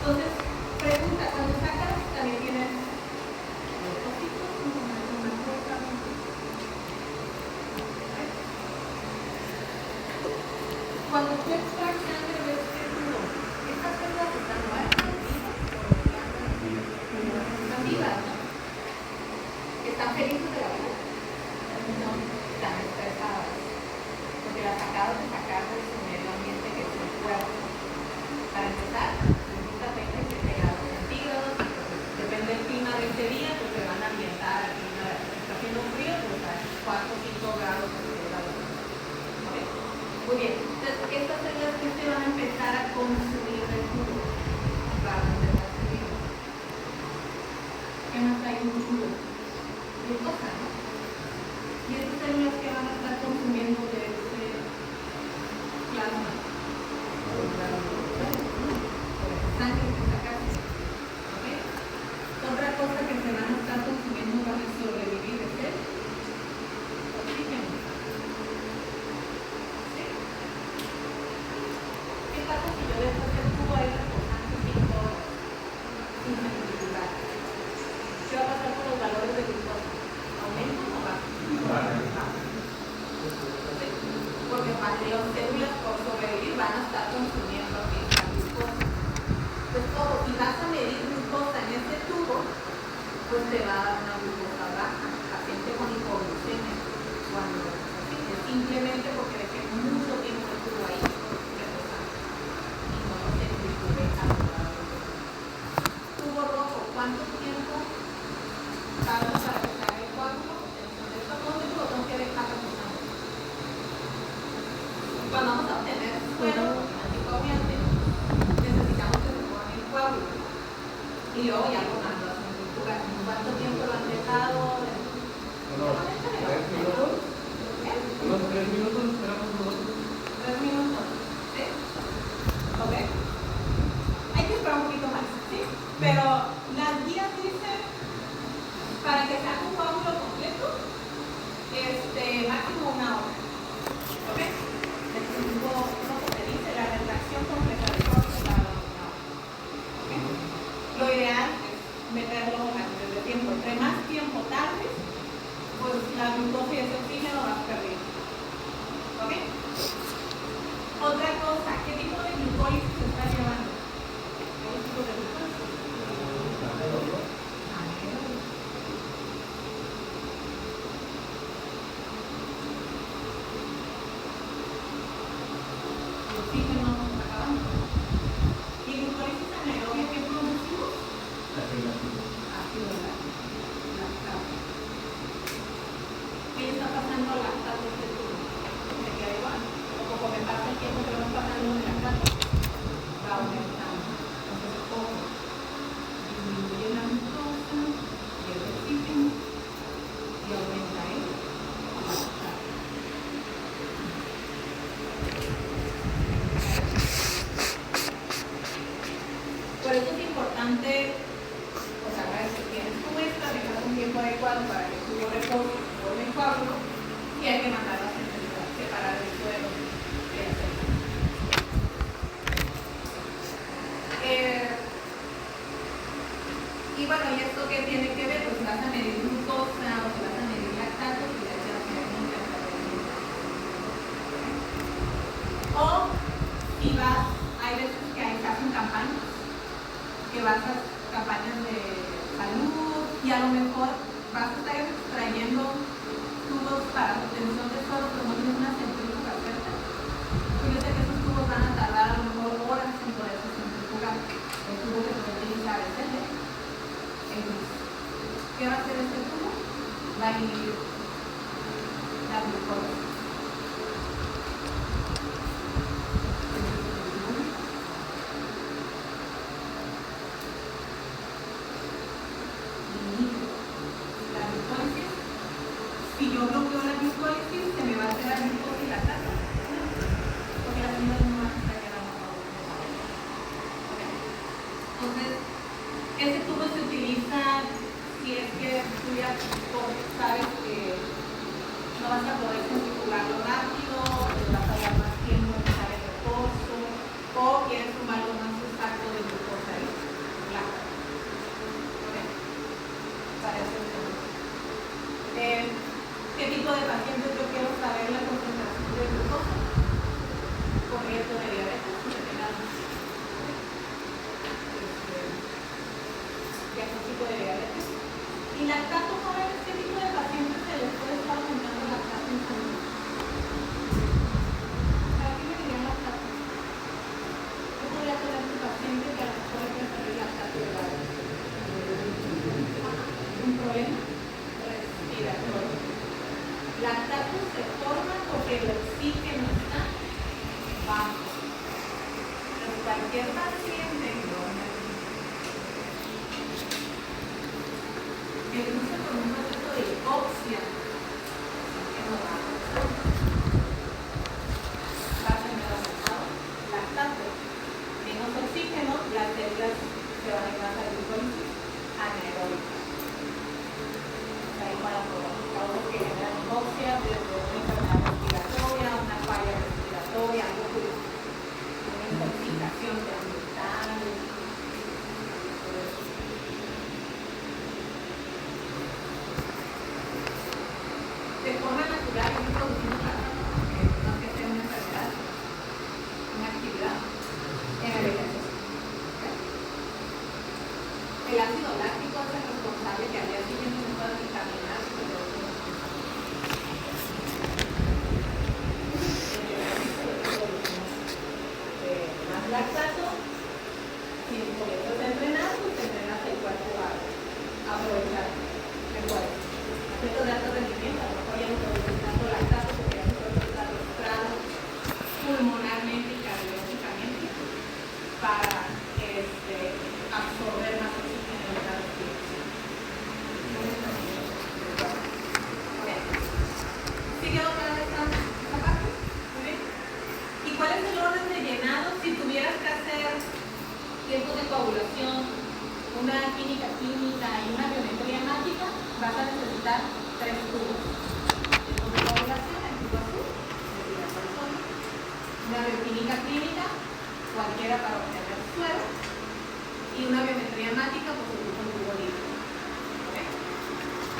Entonces, pregunta, cuando sacas también tienes depósitos. Cuando tú extraes sangre de este tubo, estas células están muertas, están vivas, ¿no? ¿Están felices de la vida? No, están estresadas. Porque las acabas de sacar de su medio ambiente, que es el cuerpo. Para empezar, necesitas 27 grados centígrados. Depende del clima de este día, pues te van a ambientar al clima. Está haciendo frío, pues a 4 o 5 grados centígrados. ¿Ok? Muy bien. Entonces, estas células que se van a empezar a consumir del tubo. Van a empezar a consumir. ¿Qué más hay en un tubo? Glucosa, ¿no? Y estas células que van a estar consumiendo de ese plasma. Sangre que sacaste. ¿Ok? Otra cosa que se van a estar consumiendo para sobrevivir es el oxígeno. ¿Sí? ¿Qué pasa si yo dejo este tubo ahí reposando 5 horas sin centrifugar? ¿Qué va a pasar con los valores de glucosa? ¿Aumentan o bajan? Porque las células por sobrevivir van a estar consumiendo esta glucosa. Pues todo, si vas a medir glucosa en este tubo, pues te va a dar una glucosa baja, paciente con hipoglucemia. Cuando es simplemente porque dejé mucho tiempo el tubo ahí reposando y no lo centrifugé adecuadamente. Tubo rojo, ¿cuánto tiempo tarda para que salga el coágulo? ¿Dónde lo tengo que dejar reposando? Cuando vamos a obtener suero anticoagulante, necesitamos que se ponga el coágulo y luego ya lo mando a centrifugar. ¿Cuánto tiempo lo han dejado? Unos 3 minutos. Unos 3 minutos, esperamos nosotros. 3 minutos, ¿sí? ¿Ok? Hay que esperar un poquito más, ¿sí? Pero las guías dicen, para que sea un coágulo completo, máximo 1 hora. ¿Ok? Lo que dice, la retracción completa del coágulo tarda 1 hora. ¿Ok? Lo ideal es meterlo antes de tiempo. Entre más tiempo tardes, pues la glucosa y ese oxígeno vas perdiendo. ¿Ok? Otra cosa, ¿qué tipo de glucólisis se está llevando? ¿Qué tipo de glucólisis? El oxígeno no se está acabando. ¿Y glucólisis anaerobia qué producimos? Ácido lactato. ¿Qué está pasando al lactato de este tubo? Se queda igual. O conforme pasa el tiempo que vamos pasando en el lactato, va aumentando. Entonces, ojo, disminuye la glucosa y el oxígeno y aumenta el lactato. Por eso es importante, pues a ver si tienes tu muestra, dejas un tiempo adecuado para que tu repose y forme el coágulo y hay que mandarlo a centrifugar, separar el suelo de la célula. Y bueno, ¿y esto qué tiene que ver? Pues si vas a medir glucosa o si vas a medir lactato, pues hay que hacer un intercambio. O si vas, hay veces que se hacen campañas, que vas a campañas de salud y a lo mejor vas a estar extrayendo tubos para obtención de suero, pero no tienes una centrífuga cerca. Pues yo sé que esos tubos van a tardar a lo mejor horas en poderse centrifugar. El tubo que se puede utilizar es el gris. ¿Qué va a hacer este tubo? Va a inhibir la glucosa. Si yo bloqueo la glucólisis, se me va a hacer la glucosa y la lactato. Porque las células no van a estar quedando. Entonces, ese tubo se utiliza si es que tú ya sabes que no vas a poder centrifugarlo rápido, te vas a dar más tiempo en estar en reposo, o quieres un valor más exacto de glucosa ahí. cualquier paciente que luce con un proceso de hipoxia, que no va a tener aumentado lactato, menos oxígeno, las células se van a ir más a glucólisis anaeróbica. Ahí para todos los causas que generan hipoxia, desde una enfermedad respiratoria, una falla respiratoria, algo que una intoxicación ambiental. De forma natural, no producimos lactato, porque no es que sea una enfermedad, una actividad en el ejercicio. El ácido láctico es el responsable que al día siguiente no pueda vitaminar su producto. Más lactato, si comienzas a entrenar, pues entrenas el cuerpo a aprovechar el cuerpo. Esto de alto rendimiento, a lo mejor ya no produces tanto lactato porque ya tu cuerpo está registrado pulmonarmente y cardiológicamente para absorber más oxígeno en la respiración. ¿Sí quedó clara esta parte? Muy bien. ¿Y cuál es el orden de llenado? Si tuvieras que hacer tiempos de coagulación, una química y una biometría hemática, vas a necesitar 3 tubos. Tiempos de coagulación, el tubo azul, una bioquímica clínica, cualquiera para obtener suero, y una biometría hemática, pues el tubo libre. ¿Okay?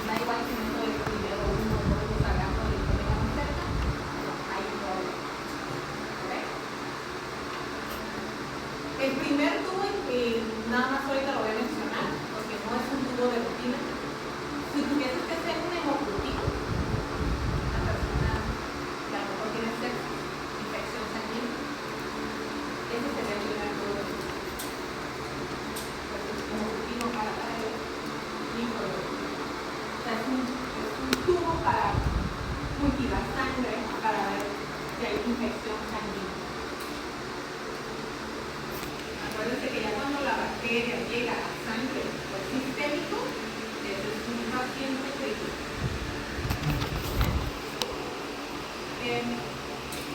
Da igual si no es el primero uno o dos agarro y lo tengamos cerca, no hay problema. ¿Okay? El primer tubo, nada más ahorita lo voy a mencionar, porque no es un tubo de rutina. Si tuvieses que hacer un hemoglobina, una persona que a lo mejor tiene sexo, infección sanguínea, ese sería el primer tubo de rutina. Como último para el linfonodo. O sea, es un tubo para cultivar sangre para ver si hay infección sanguínea. Acuérdense que ya cuando la bacteria llega a sangre por sistémico, eso es un paciente crítico.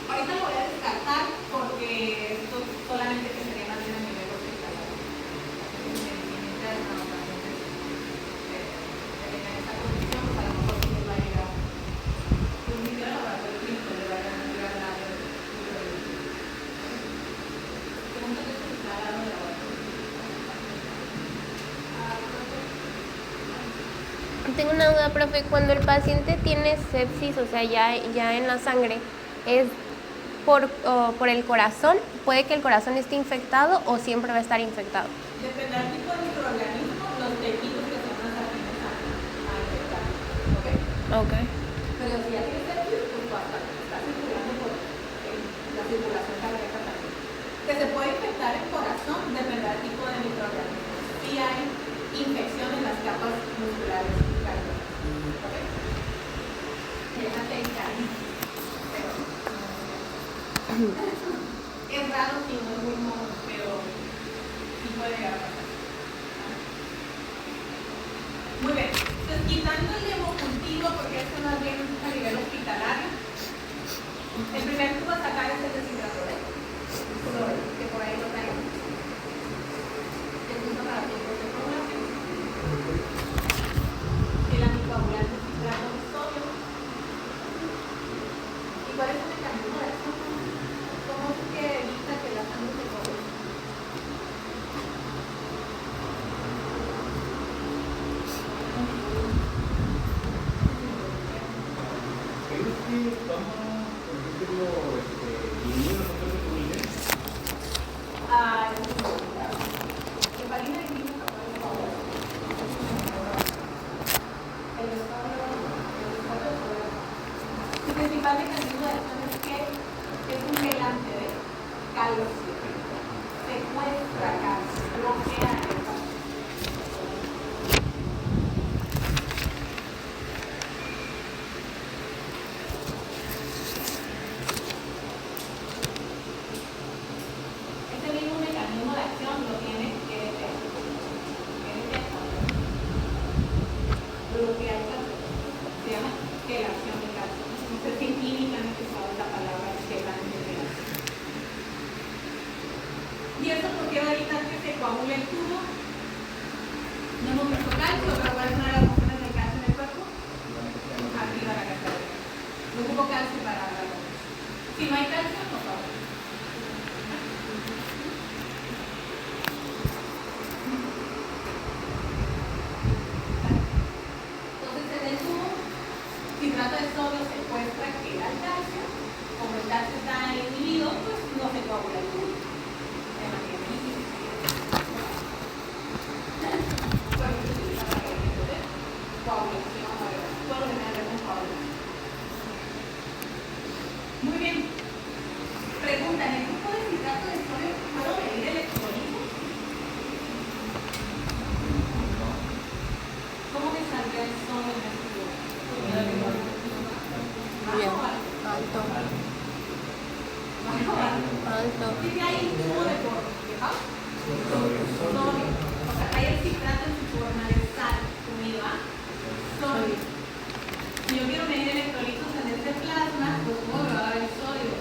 Ahorita lo voy a descartar porque esto solamente que sería más bien a nivel hospitalario. Medicina interna o pacientes que tengan esta condición, pues a lo mejor sí les va a llegar un microlaboratorio clínico, le va a llegar al área de microbiología. Pregunta que se está hablando de laboratorio. Tengo una duda, profe. Cuando el paciente tiene sepsis, o sea, ya en la sangre, ¿es por el corazón? ¿Puede que el corazón esté infectado o siempre va a estar infectado? Depende del tipo de microorganismo, los tejidos que son más afines a infectar. ¿Ok? Ok. Pero si ya tienes sepsis, pues está circulando por la circulación cardíaca también. Que se puede infectar el corazón, depende del tipo de microorganismo. Si hay infección en las capas musculares cardíacas. ¿Ok? Déjate encargar. Pero es raro si no es muy común, pero sí puede llegar a pasar. Muy bien. Entonces, quitando el hemocultivo, porque esto más bien a nivel hospitalario, el primer tubo a sacar es el deshidratador, que por ahí lo tenemos. Es uso para tiempos de coagulación. El anticoagulante citrato de sodio. ¿Y cuál es el mecanismo de esto? ¿Cómo es que evita que la sangre se coagule? porque va a evitar que se coagule el tubo. No hemos visto calcio, pero ¿cuál es una de las funciones del calcio en el cuerpo? Activa la cascada. No ocupo calcio para la luz. Si no hay calcio, no pasa. Entonces en el tubo, citrato de sodio secuestra que el calcio. Como el calcio está inhibido, pues no se coagula el tubo. Se mantiene líquido. Muy bien. Pregunta, ¿en el grupo de citrato de sodio puedo medir electrolitos? ¿Cómo me saldría el sodio en este grupo? Bien. ¿Bajo o alto? Alto. ¿Bajo o alto? Alto. Dice ahí un tubo de por sodio. O sea, hay el citrato en su forma de sal unido a sodio. Si yo quiero medir electrolitos en este plasma, pues puedo grabar el sodio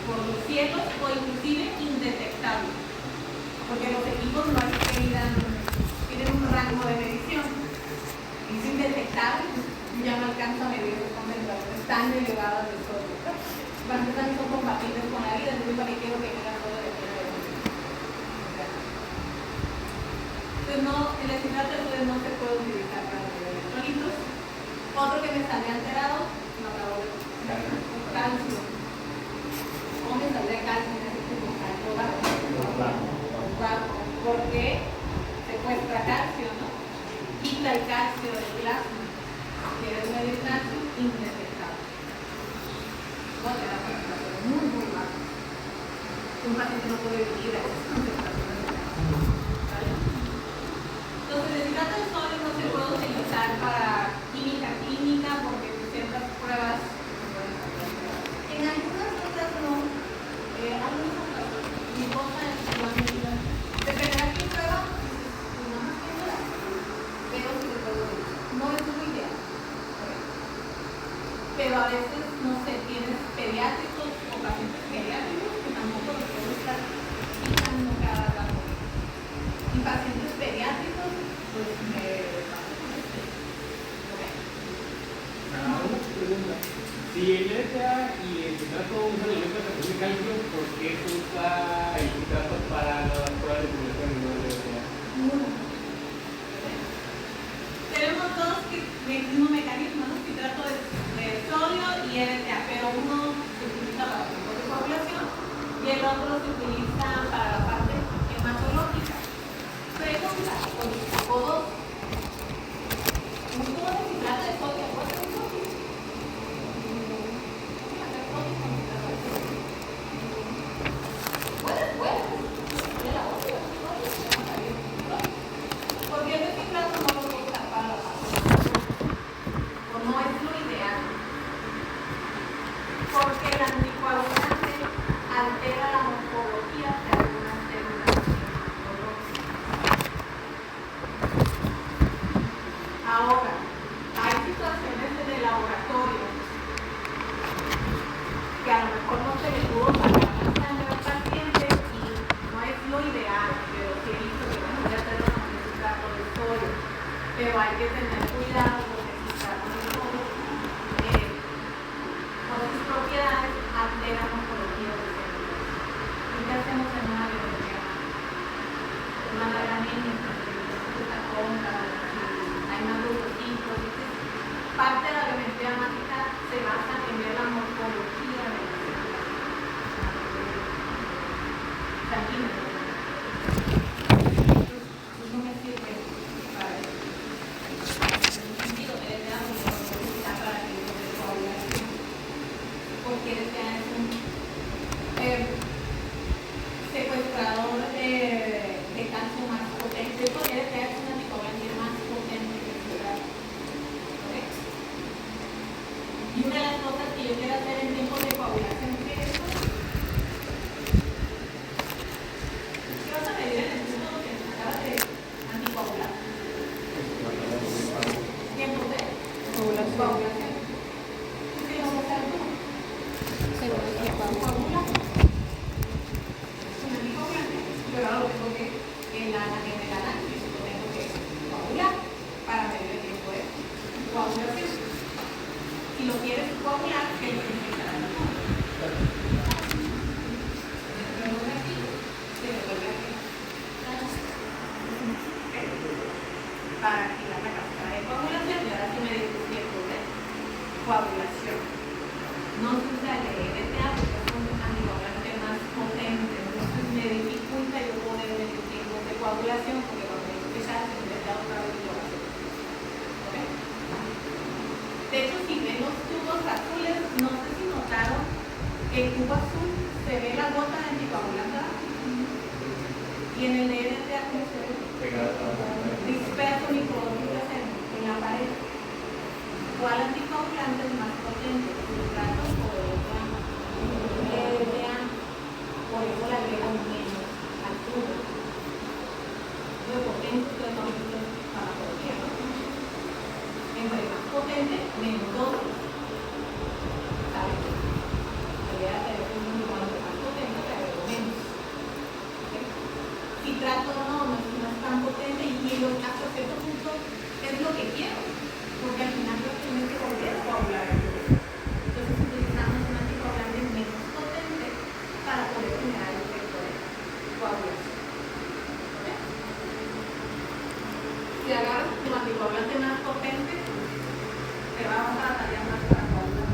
por los ciegos o inclusive indetectable. Porque los equipos no es que midan, tienen un rango de medición. Es indetectable, ya no alcanza a medir los concentraciones tan elevadas de sodio. Bastante también son compatibles con la vida, entonces para qué quiero que mida todo de vida. Entonces no, el citrato de sodio no se puede utilizar para medir electrolitos. Otro que me sale alterado, no acabo de calcio. ¿Cómo me saldría calcio en este tipo? Calcio bajo. Porque secuestra calcio, ¿no? Quita el calcio del plasma. Quieres medir calcio, indetectable. Puede tener concentraciones muy bajas. Un paciente no puede vivir a esas concentraciones de calcio. ¿Vale? Entonces, el citrato de sodio no se puede utilizar para química porque ciertas pruebas en algunas otras no, algunas otras glucosa en la medida dependerá qué prueba no más que la pero si se puede utilizar no es muy ideal pero a veces no sé tienes pediátricos o pacientes pediátricos que tampoco los puedo estar fijando cada rato y pacientes pediátricos pues pregunta. Si el LTA y el citrato usan el LTA de calcio, ¿por qué se usa el citrato para las pruebas de población y no el LTA? Tenemos dos mismo mecanismo, ¿no? Citrato de sodio y LTA, pero uno se utiliza para la población y el otro se utiliza para la parte hematológica. Pregunta, o dos. ¿Un tubo de citrato de sodio puede ser sodio? Porque el citrato no lo puedo usar para la parte o no es lo ideal. Porque el anticoagulante altera la morfología de algunas células. Ahora, hay situaciones en el laboratorio que a lo mejor no se le pudo sacar la sangre al paciente y no es lo ideal, pero sí he visto que bueno, ya tenemos un citrato de sodio, pero hay que tener cuidado porque el citrato de sodio por sus propiedades altera la morfología de células. ¿Y qué hacemos en una biología? Una larga anemia, está cóncava, hay más leucocitos. Parte de la biometría hemática se basa en ver la morfología de las células sanguíneas. Eso no me sirve para eso. coagulación, porque cuando dice ya se intenta otra vez coagulación. ¿Ok? De hecho, si ven los tubos azules, no sé si notaron que el tubo azul se ve la gota de anticoagulante y en el de NSA se ve disperso microgotitas en la pared. ¿Cuál anticoagulante es más potente? ¿Citrato o LDA? Por eso le agregan menos al tubo. Lo potente es la farmacología, ¿no? Entre más potente, menos dosis. ¿Sabes? La idea de que cuanto más potente, te agrego menos. ¿Okay? Citrato no es tan potente y hasta cierto punto es lo que quiero. Porque al final lo que tienes que volver a coagular. Entonces utilizamos un anticoagulante menos potente para poder generar el efecto de coagulación. ¿Okay? Si agarras tu anticoagulante más potente, te vamos a batallar más para coagular.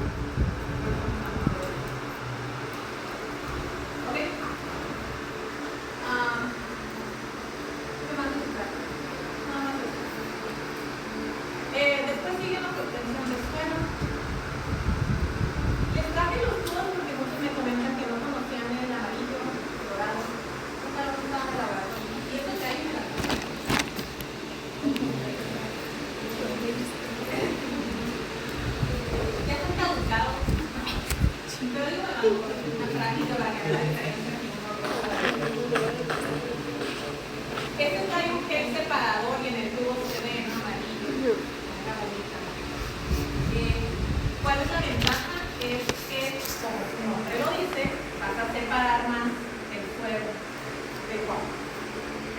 ¿Ok? ¿Qué más necesitas? Nada más eso. Después sigue la obtención de suero. Les traje los tubos porque muchos me comentan que no conocían el amarillo, el dorado. No saben dónde estaban elaborados. Y eso que hay en la ya están caducados. Pero digo, una práctica para que vean la diferencia. Este trae un gel separador y en el tubo se ve en amarillo. ¿Cuál es la ventaja? Es que, como su nombre lo dice, vas a separar más el suero del cuadro.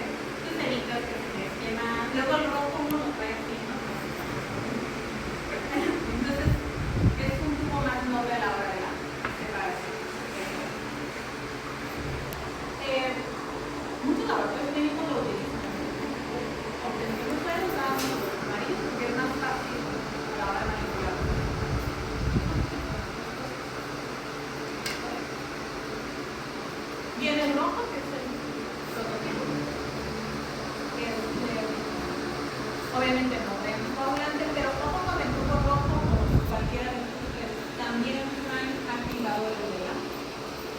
Entonces evitas que se mezcle más. Luego el rojo uno lo trae así, ¿no? Entonces es un tubo más noble a la hora de la separación. Muchos laboratorios médicos lo utilizan. Obtención de suero usamos los amarillos porque es más fácil a la hora de manipular. Viene el rojo, que es el prototipo. Obviamente no traen coagulante, pero ojo con el tubo rojo o cualquiera de estos tres. También traen activadores de la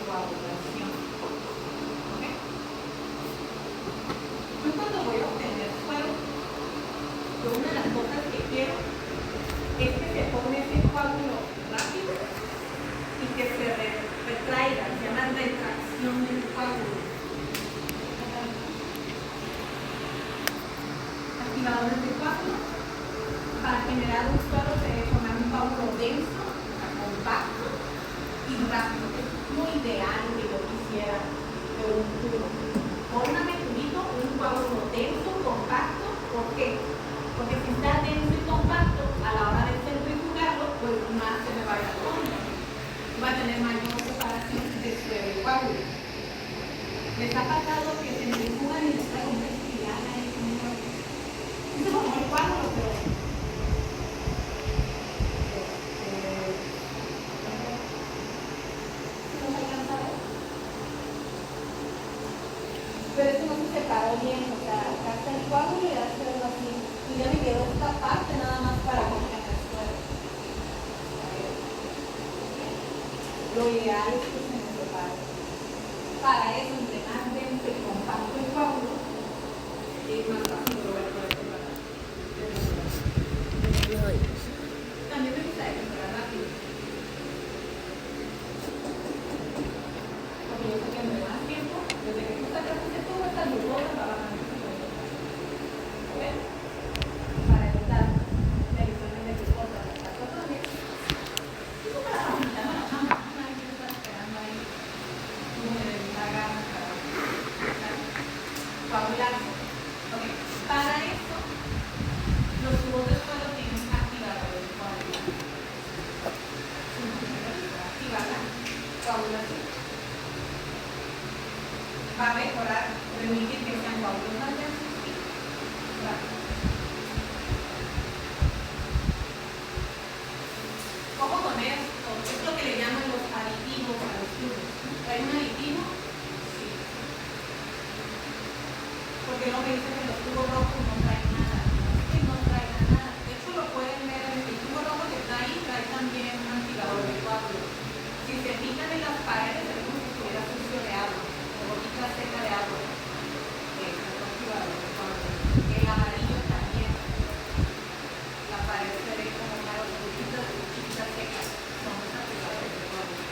coagulación. ¿Ok? Yo cuando voy a obtener suero, yo una de las cosas que quiero es que se forme ese coágulo rápido y que se retraiga, se llama retracción del coágulo. Activadores de coágulo. Para generar un suero se debe formar un coágulo denso, compacto y rápido. Es muy ideal que yo quisiera de un tubo. Por un meteorito, un coágulo denso, compacto. ¿Por qué? Porque si está denso y compacto, a la hora de centrifugarlo, pues más se me va a ir al fondo. Va a tener mayor separación de suero y coágulo. Les ha pasado que centrifugan y les trae una espiral ahí. Es como el coágulo, pero no se alcanza a ver. Pero eso no se separó bien, o sea, acá está el coágulo y hace algo así. Y ya me quedó esta parte nada más para poner el suero. Lo ideal es que se me separe. Para eso, entre más denso y compacto el coágulo, es más fácil poder separar. También me gusta separar rápido. Porque yo sé que me da más tiempo, desde que tú sacas ese tubo, esta glucosa va bajando. ¿Ven? Para evitar mediciones de glucosa en las cosas. Y tú para facilitar la chamba, una vez que estás esperando ahí, uno de la gana para coagularse. Ok, para eso, los tubos de suelo tienen activadores de coagulación. Activar la coagulación. Va a mejorar, permitir que sean coágulos más densos y rápidos. Ojo con esto, es lo que le llaman los aditivos a los tubos. ¿Hay un aditivo? Sí. Porque porque luego me dicen que los tubos rojos no traen nada. Es que no traen nada. De hecho, lo pueden ver en el tubo rojo que está ahí, trae también un activador de coágulos. Si se fijan en las paredes, es como si estuviera sucio de agua, o gotita seca de agua. Es un activador de coágulos. El amarillo también. La pared se ve como una gotita seca. Son los activadores de coágulos.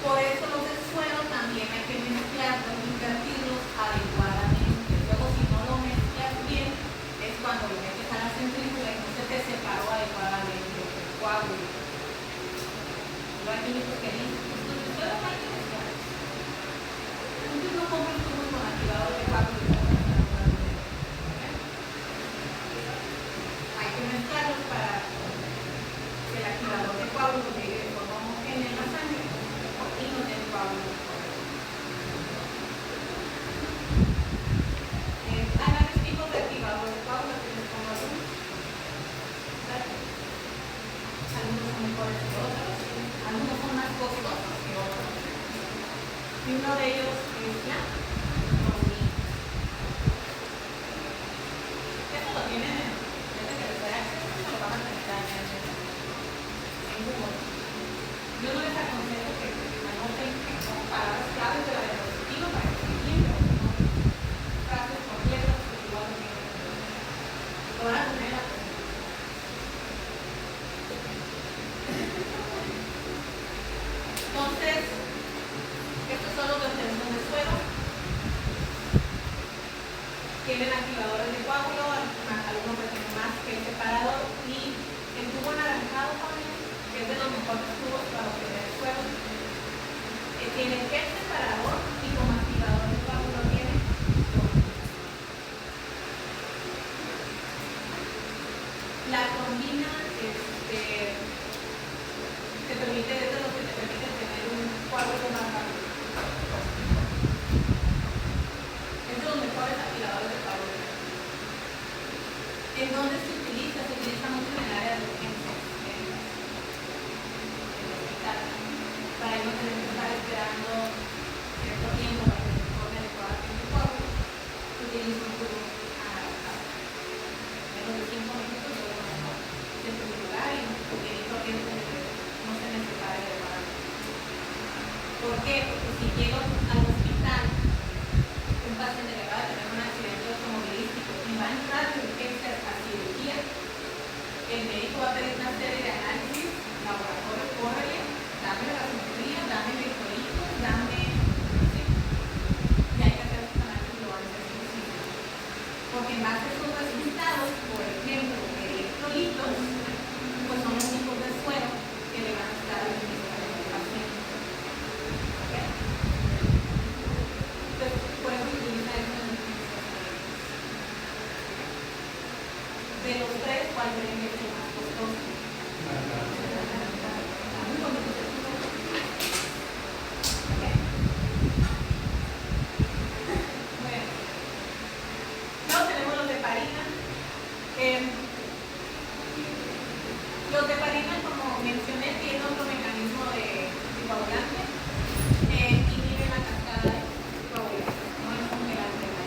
Por eso los de suero también hay que mezclarlos, invertirlos adecuadamente. Luego si no lo mezclas bien, es cuando lo metes a la centrífuga y no se te separó adecuadamente el coágulo. Lo hay químicos que dicen, entonces suero no hay que mezclar. Entonces no compren tubos con activador de coágulo. Hay que mezclarlos para que el activador de coágulo llegue de forma homogénea en la sangre. Y no tiene coágulos. Hay varios tipos de activadores de coágulos que les pongo algunos. Algunos son mejores que otros, algunos son más costosos que otros. Y uno de ellos es la trombina. Esto lo tienen desde que les doy acceso, se lo van a necesitar en Google. Yo no les aconsejo que anoten como palabras claves de la diapositiva para que se entienda, no frases completas que igual no tienen. Lo van a poner en la presentación. Entonces, estos son los de obtención de suero. Tienen activadores de coágulo, algunos tienen más que el separador, y el tubo anaranjado también, que es de los mejores tubos para obtener suero. Tiene el separador y como activador de coágulo tiene la trombina. Te permite, es de los que te permite tener un coágulo más rápido. Es de los mejores activadores de coágulo. ¿En dónde se utiliza? Se utiliza mucho en el área de urgencias, en el hospital, para no tener que estar esperando cierto tiempo para que se forme adecuadamente el coágulo. Se utiliza un tubo anaranjado. Menos de 5 minutos luego de su lugar y tiene corriente de que no se necesita adecuadamente. ¿Por qué? Porque si llego al hospital, un paciente que acaba de tener un accidente automovilístico y va a entrar de urgencias a cirugía, el médico va a pedir una serie de análisis, laboratorio, córrele, dame la gasometría, dame electrolitos, dame... ¿sí? Y hay que hacer esos análisis lo antes posible. Porque en base a esos resultados, por ejemplo, de electrolitos, pues son los tipos de suero que le van a estar administrando al paciente. ¿Okay? Entonces, por eso se utiliza esto en urgencias médicas. De los tres, ¿cuál creen que es el más costoso? Luego tenemos los de heparina. Los de heparina, como mencioné, tienen otro mecanismo de coagulante. Inhiben la cascada de coagulación. No es un gelante de la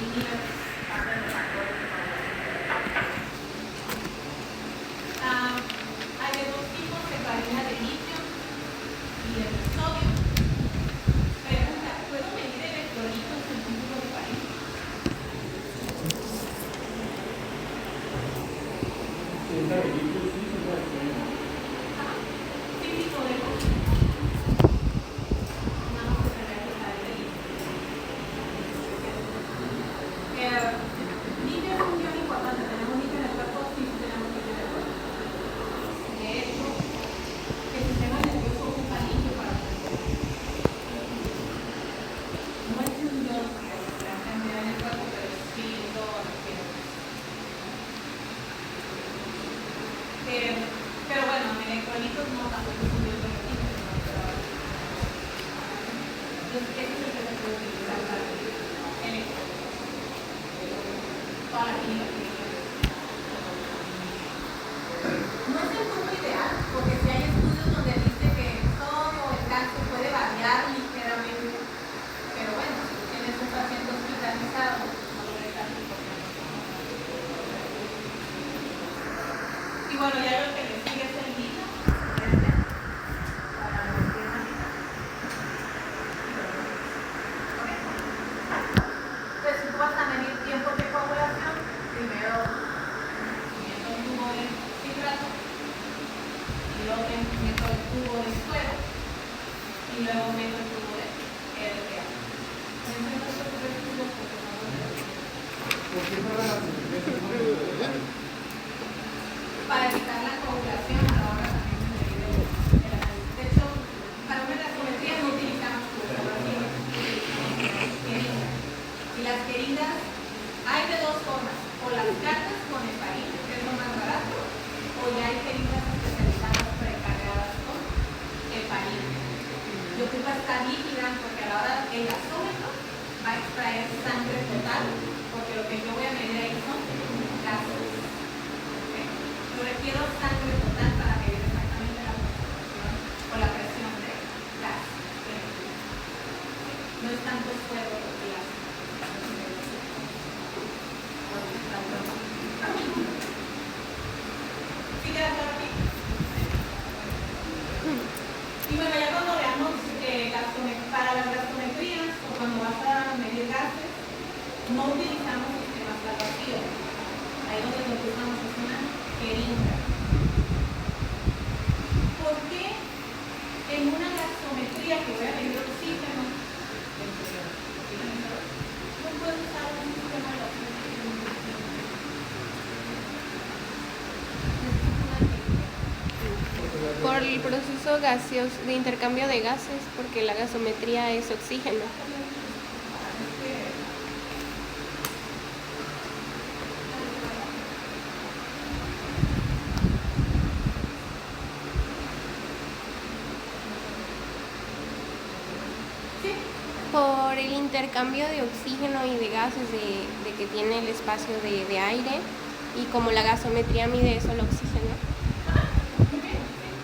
inhiben parte de los factores de coagulación. Hay de dos tipos, heparina de litio y de sodio. Pregunta, ¿puedo medir electrolitos en un tubo de heparina? Sí, sí podemos. Nada más que tener que saber de litio. Litio es un ion importante. ¿Tenemos litio en el cuerpo? Sí, tenemos litio en el cuerpo. De hecho, el sistema nervioso ocupa litio para funcionar. No es un ion que se encuentra en el cuerpo, pero sí lo requiere. Pero bueno, en electrolitos no tanto es un ion de litio, entonces ese es el que se puede utilizar para electrolitos. Toda la química que no es el tubo ideal, porque si hay estudios donde dice que todo el calcio puede variar ligeramente, pero bueno. Bueno, ya lo que le sigue es el hilo. Verde, para la limpieza mitad. ¿Ok? Entonces, si tú vas a medir tiempos de coagulación, primero meto el tubo de citrato, y luego meto el tubo de suero, y luego meto el tubo de LPA. Menciono estos tres tubos porque no los veo. ¿Por qué no la Para evitar la coagulación a la hora también de medir el análisis. De hecho, para una gasometría no utilizamos tubos, solo jeringas. Y las jeringas hay de dos formas, o las cartas con heparina, que es lo más barato, o ya hay jeringas especializadas precargadas con heparina. Y ocupa estar líquida porque a la hora del gasómetro va a extraer sangre total, porque lo que yo voy a medir ahí son gases. ¿Okay? Yo requiero sangre total para medir exactamente la concentración o la presión de gas. No es tanto suero lo que hace. ¿Sí queda claro aquí? Y bueno, ya cuando veamos para las gasometrías o cuando vas a medir gases, no utilizamos sistemas al vacío. Ahí donde lo que usamos es una jeringa. ¿Por qué en una gasometría que voy a medir oxígeno, no puedo usar un sistema de oxígeno? Por el proceso gaseoso de intercambio de gases, porque la gasometría es oxígeno. Por el intercambio de oxígeno y de gases de que tiene el espacio de aire, y como la gasometría mide solo oxígeno.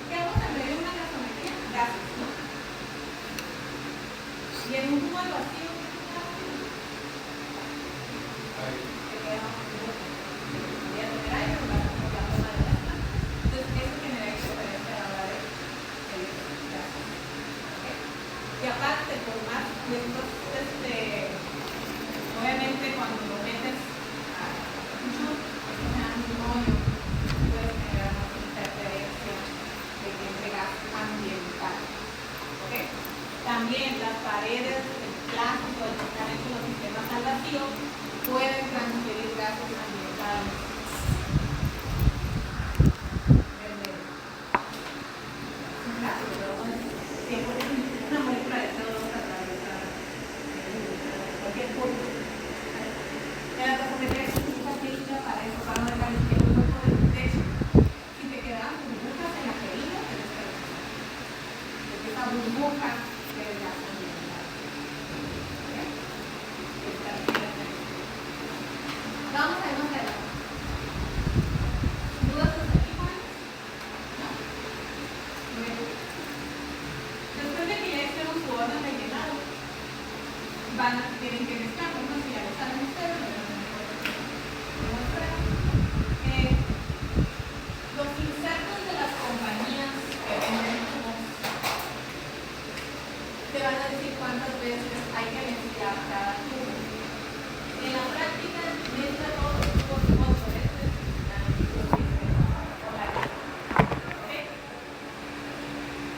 ¿Qué vamos a medir en una gasometría? Gases, ¿no? Y en un tubo al vacío, y aparte, por más, obviamente cuando lo metes a un hoyo, puedes generar más interferencia de gas ambiental. ¿Okay? También las paredes, el plástico, el que están hechos los sistemas al vacío, pueden transferir gases ambientales. Una muestra de CO2 atraviesa cualquier punto. En la gasometría se utiliza técnica para eso, para no dejar el cuerpo del techo. Si te quedan burbujas en la jeringa, te despertas. Porque esa burbuja es gas ambiental. Vamos a irnos de la ¿dudas hasta aquí, Juan? ¿No? Después de que ya hicieron su orden de llenado, tienen que mezclar, ¿no? Si ya lo saben ustedes, los insertos de las compañías que venden tubos te van a decir cuántas veces hay que mezclar cada tubo. En la práctica, mezcla todos los tubos 8 veces.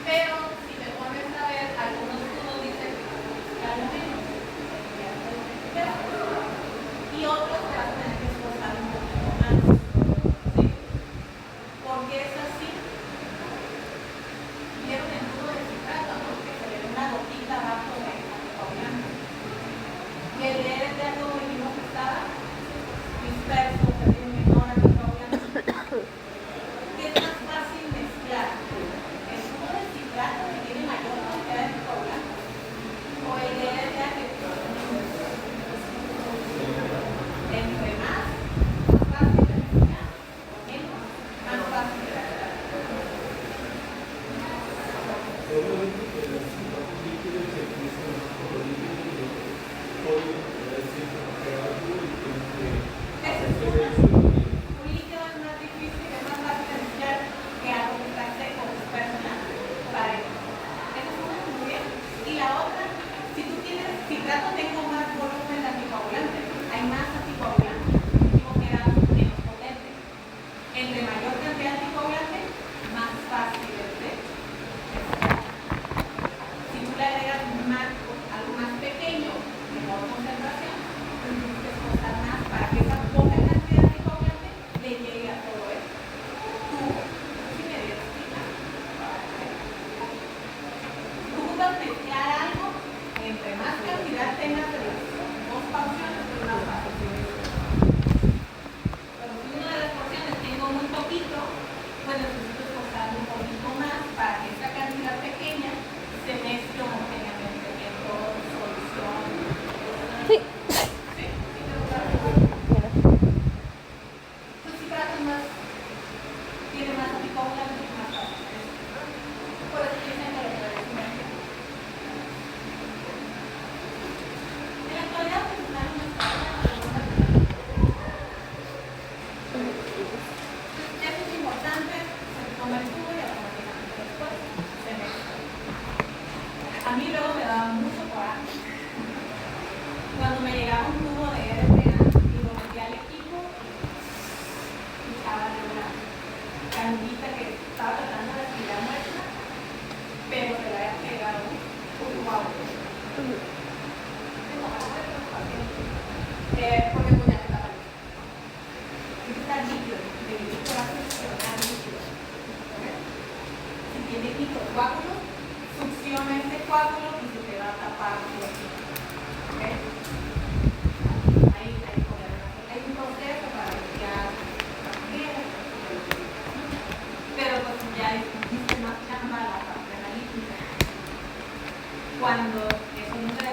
Pero si te pones a ver, algunos tubos dicen que mezclar menos y otros te vas a tener que esforzar un poquito más. ¿Sí? ¿Por qué es así? Vieron el tubo de citrato, ¿no? Que se le ve una gotita abajo de coagulante. Y el DRT, como dijimos que estaba disperso, se nitrato tengo más volumen de anticoagulante, hay más anticoagulante, el último queda menos potente. Entre mayor cantidad de anticoagulante, más fácil es de sacar. Si tú le agregas algo más pequeño, menor concentración, tienes que esforzar más para que esa poca cantidad de anticoagulante le llegue a todo esto. Si me dieras tú ocupas mezclar algo, entre más cantidad tengas de las dos porciones, es más fácil. Pero si una de las porciones tengo muy poquito, pues necesito esforzarme un poquito más para que esta cantidad pequeña se mezcle homogéneamente en toda solución. Sí. ¿Sí? ¿Sí te lo sabes? Pues si tratas más, tiene más anticoagulante, es más fácil. Por eso dicen que lo puedes mezclar. En la actualidad, pues no hay una eso es importante, se toma el tubo y automáticamente después se mezcla. A mí luego me daba mucho coraje cuando me llegaba un tubo de RPA y lo metía al equipo y echaba de una canillita que estaba tratando de aspirar muestra, pero se le había pegado un guau. Porque pues ya estaba listo. Está líquido, de líquido va a succionar líquido. Si tiene microcoágulos, succiona ese coágulo y se te va a tapar lo así. Hay un proceso para limpiar las piedras, pero pues ya hiciste más chamba la parte analítica. Cuando eso no se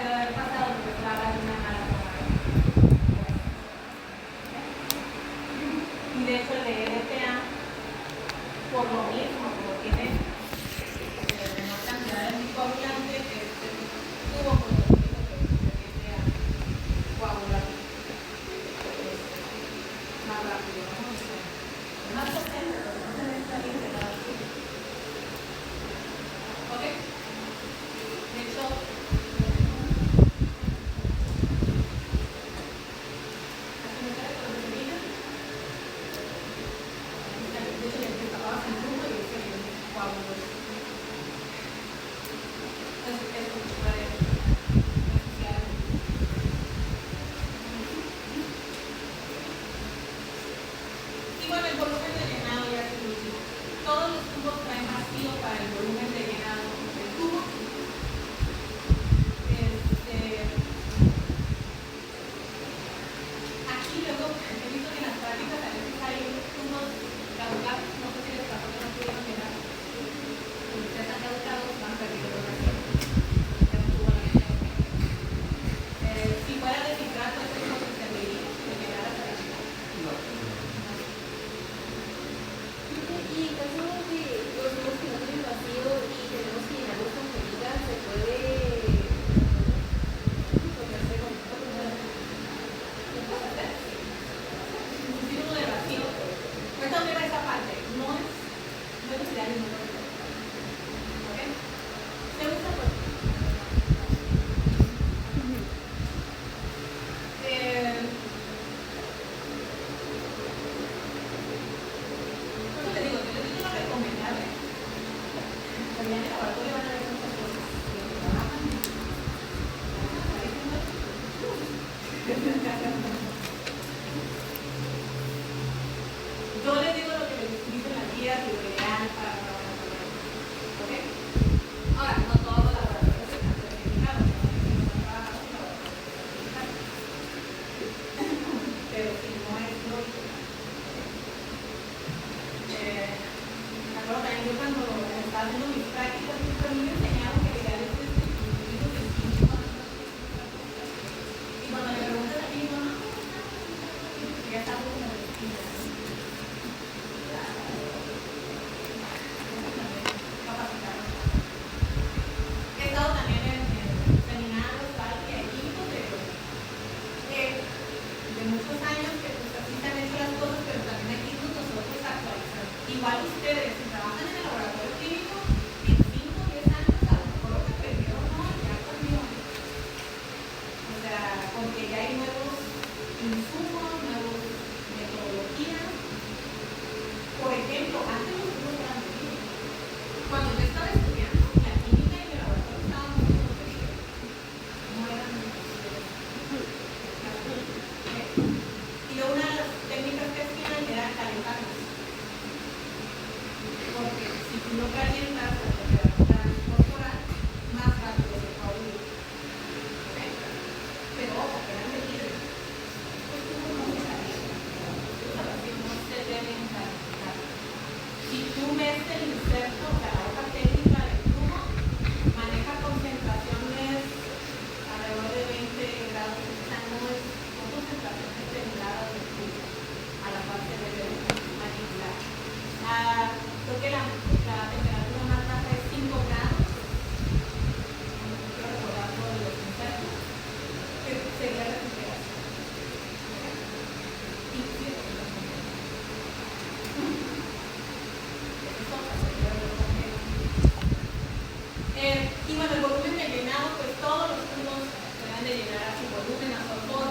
de llenar así volumen a vapor.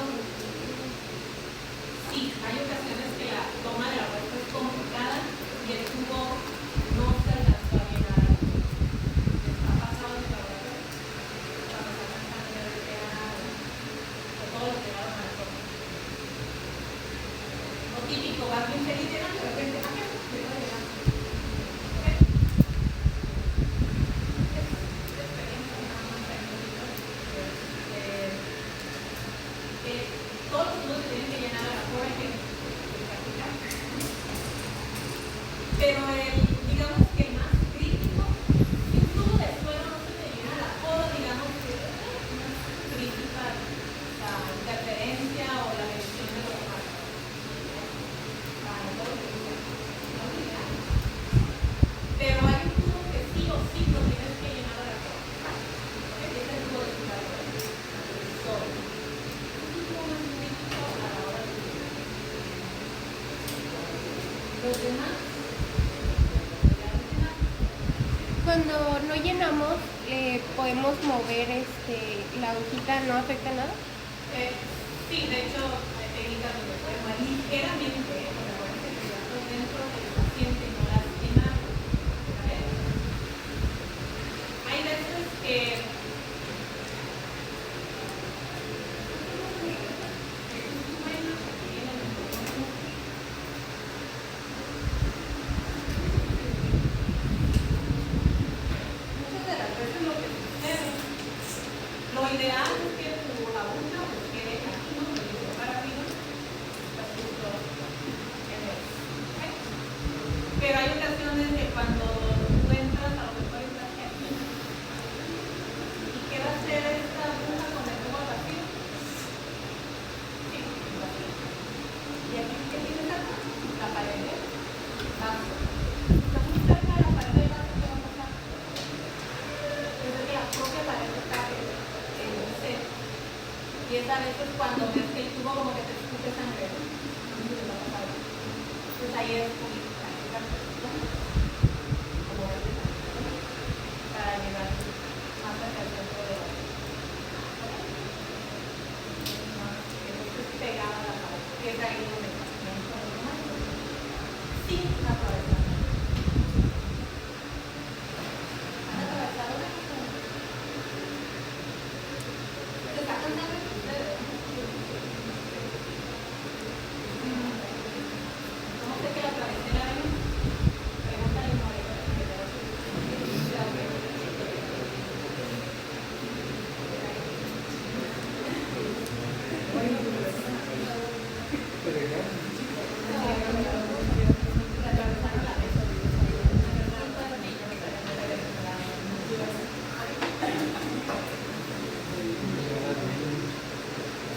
Sí, hay ocasiones que la toma de la muestra es complicada y el tubo no se alcanzó a llenar. Ha pasado en el laboratorio cuando sacan sangre de DNA o todo lo que llegaron a la toma. Lo típico, vas bien feliz llenando y de repente, ¿a qué? Me voy a llenar. Todos los tubos se tienen que llenar a la forma que practicar. Pero digamos que el más crítico, si un tubo de suelo no se te llena la coda, digamos que una principal la interferencia o la medición de los marcos. Pero hay un tubo que sí o sí lo tienes que llenar a la coda. Es el tubo de suelo. Los demás, Cuando no llenamos, podemos mover la agujita, ¿no afecta nada? sí, de hecho, hay técnicas donde pueden mover ligeramente, porque acuérdense que los datos dentro del paciente no las llenan. Hay veces que lo ideal es que tu aguja pues quede aquí, ¿no? Para arriba, justo en el. ¿Okay? Pero hay ocasiones que cuando tú entras a lo mejor estás aquí y qué va a hacer esta aguja con el tubo vacío. Sí, vacío. Y aquí, ¿qué tienes acá? La pared del vaso. Está muy cerca de la pared del vaso, ¿qué va a pasar? Entonces que la propia pared está en el set. Y es a veces cuando ves que el tubo como que te escupe sangre. Entonces ahí es muy práctica como para llegar más hacia el centro de la pared. Entonces pegada a la pared, que es ahí donde sin atravesar. ¿Han atravesado una cosa? ¿Te sacan sangre de ustedes? ¿Cómo sé que la atravesé la vena? Pregúntale a mi marido.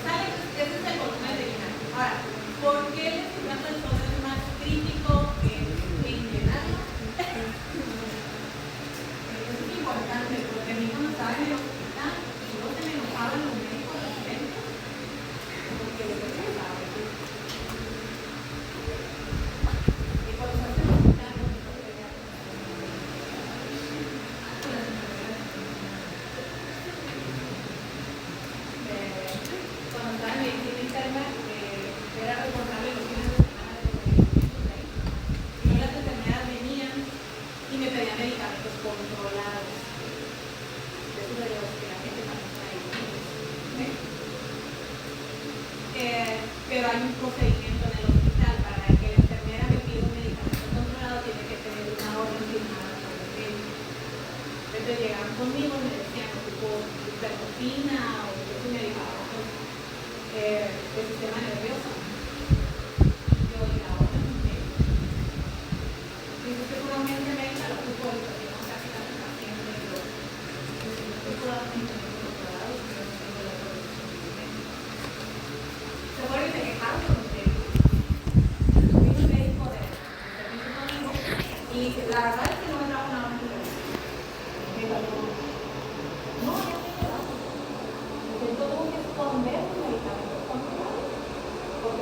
Sale, ese es el volumen de llenar. Ahora, ¿por qué el citrato del sodio es más crítico en llenarlo? Eso es importante, porque a mí cuando estaba en el hospital, yo se me enojaban los médicos residentes, porque lo que pensaba es que por eso se me quitan los cuando estaba en medicina interna, era responsable los fines de semana de los medicamentos de ahí. Y luego las enfermeras venían y me pedían medicamentos controlados. De eso de los que la gente también está ahí. ¿Sí? Pero hay un procedimiento en el hospital para que la enfermera me pida un medicamento controlado, tiene que tener una orden firmada por el médico. Entonces llegaban conmigo y me decían, tipo, ibuprofena o qué medicamentos del sistema nervioso. Y yo, y la orden es médica. Dice que seguramente médica lo ocupo porque no casi casi paciente y yo ocupo los medicamentos controlados y yo no tengo la producción de medicamentos. Se vuelve y se quejaron con los médicos. Vino un médico de servicio conmigo y la verdad es que no me trajo una orden de medicamentos. Me dijo, no, ya tengo datos. Entonces tuvo que esconder los medicamentos controlados porque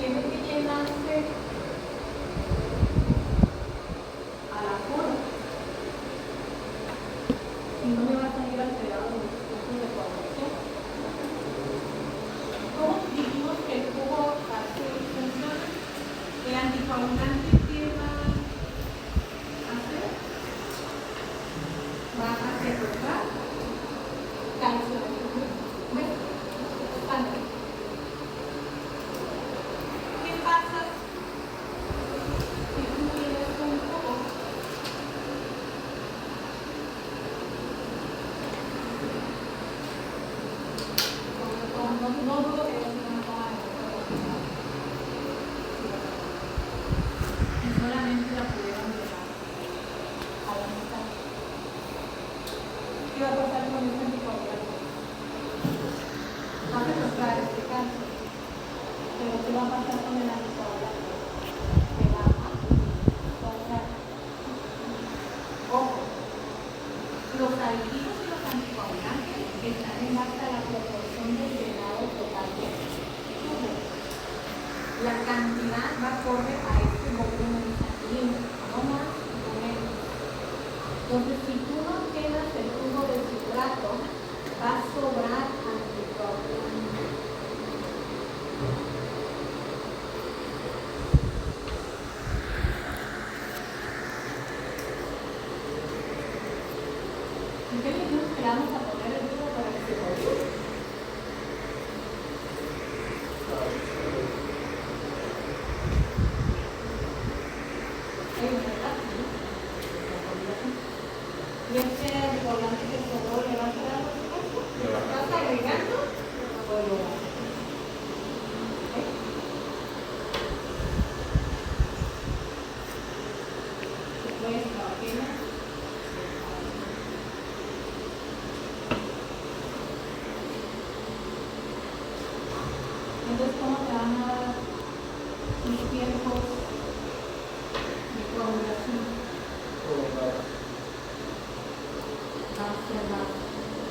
tiene que llenarse a la hora. Y no me va a salir alterado los puntos de coagulación. ¿Cómo dijimos que el jugo así funciona? El anticoagulante que va a hacer, va a secuestrar calcio de sangre. ¿Qué pasa si tú tienes un jugo? No dudo que es una toma de y solamente la pudieron llevar a la mitad. ¿Qué va a pasar con este anticoagulante? Va a secuestrar este cáncer, pero ¿qué va a pasar con el anticoagulante? Que va a causar. Ojo, los aditivos y los anticoagulantes están en hasta la proporción del llenado total del tubo. La cantidad va acorde a este volumen sanguíneo, no más, no menos. Entonces, si tú no llenas el tubo de citrato, va a sobrar anticoagulante. ¿Y qué le dijimos que le vamos a poner el tubo para que se coagule? Y este anticoagulante que sobró le va a quedar los espacios. ¿Lo estás agregando o lo vas? Después la vagina. Entonces, ¿cómo te van a dar tus tiempos de coagulación? ¿Va a ser más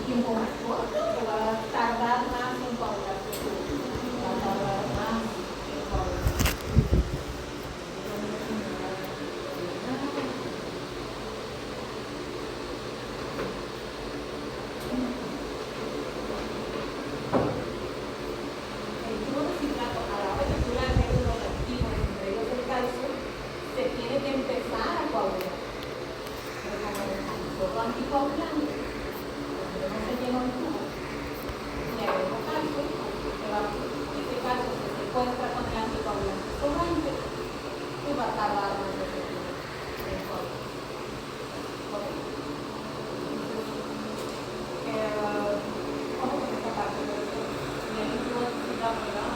tiempo más corto o va a tardar más en coagulación? Va a tardar más en coagulación. El tubo de citrato, a la hora que tú le agregues los activos, entre ellos el calcio, se tiene que empezar a coagular. Pero como el anticoagulante, cuando no se llena el tubo, le agrego calcio, ese calcio se secuestra con el anticoagulante sobrante y va a tardar más de tiempo en coagular. ¿Ok? Entonces, ojo con esta parte, pero el tubo de citrato, ¿verdad?